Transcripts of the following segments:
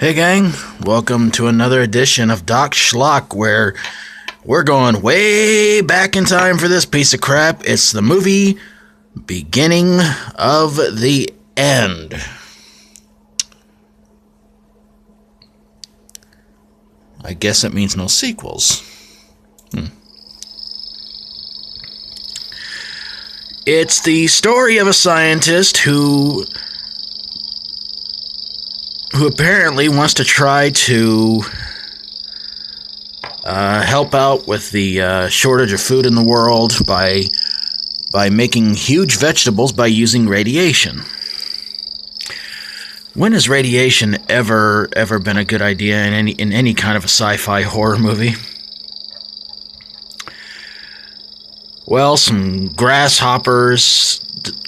Hey gang, welcome to another edition of Doc Schlock, where we're going way back in time for this piece of crap. It's the movie Beginning of the End. I guess that means no sequels. It's the story of a scientist who apparently wants to try to help out with the shortage of food in the world by making huge vegetables by using radiation. When has radiation ever been a good idea in any kind of a sci-fi horror movie? Well, some grasshoppers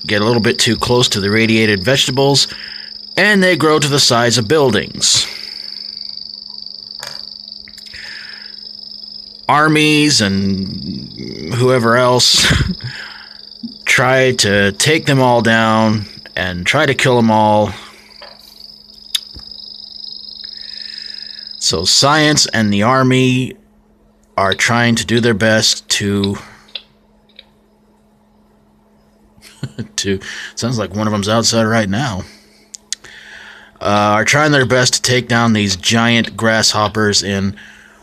get a little bit too close to the radiated vegetables, and they grow to the size of buildings. Armies and whoever else try to take them all down and try to kill them all. So science and the army are trying to do their best to sounds like one of them's outside right now. Are trying their best to take down these giant grasshoppers in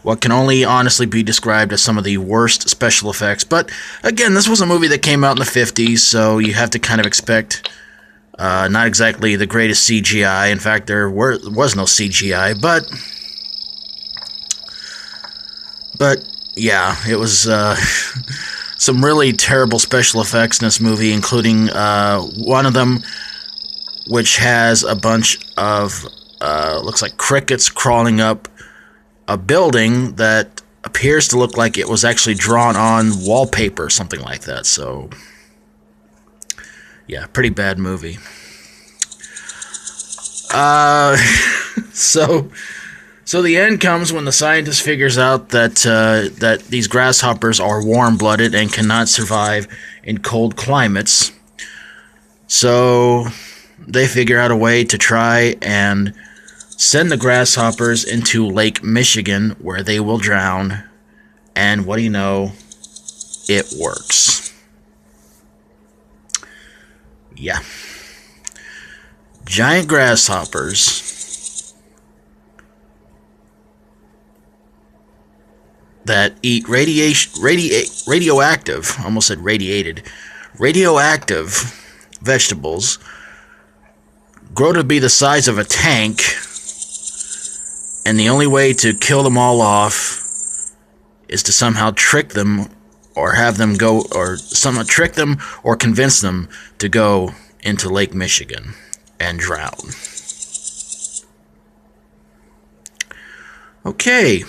what can only honestly be described as some of the worst special effects. But again, this was a movie that came out in the 50s, so you have to kind of expect not exactly the greatest CGI. In fact, there was no CGI, but yeah, it was some really terrible special effects in this movie, including one of them which has a bunch of, looks like crickets crawling up a building that appears to look like it was actually drawn on wallpaper or something like that. So, yeah, pretty bad movie. So the end comes when the scientist figures out that these grasshoppers are warm-blooded and cannot survive in cold climates. So they figure out a way to try and send the grasshoppers into Lake Michigan, where they will drown. And what do you know? It works. Yeah. Giant grasshoppers that eat radioactive, I almost said radiated, radioactive vegetables, grow to be the size of a tank, and the only way to kill them all off is to somehow trick them or have them go, or somehow trick them or convince them to go into Lake Michigan and drown. Okay.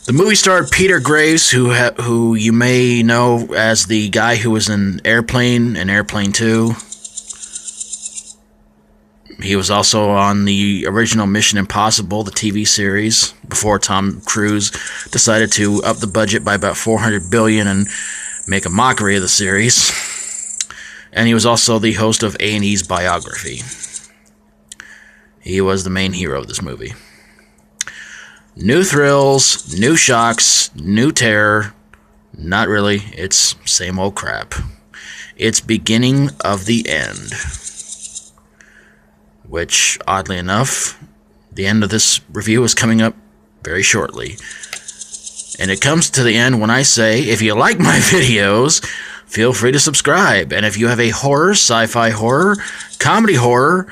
The movie starred Peter Graves, who you may know as the guy who was in Airplane and Airplane 2. He was also on the original Mission Impossible, the TV series, before Tom Cruise decided to up the budget by about $400 billion and make a mockery of the series. And he was also the host of A&E's Biography. He was the main hero of this movie. New thrills, new shocks, new terror. Not really. It's same old crap. It's Beginning of the End. Which, oddly enough, the end of this review is coming up very shortly. And it comes to the end when I say, if you like my videos, feel free to subscribe. And if you have a horror, sci-fi horror, comedy horror,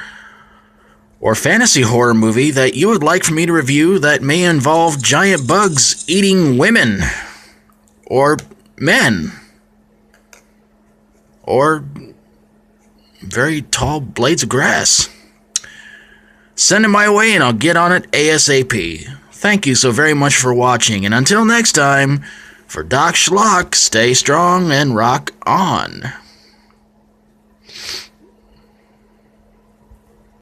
or fantasy horror movie that you would like for me to review that may involve giant bugs eating women, or men, or very tall blades of grass, send it my way and I'll get on it ASAP. Thank you so very much for watching, and until next time, for Doc Schlock, stay strong and rock on.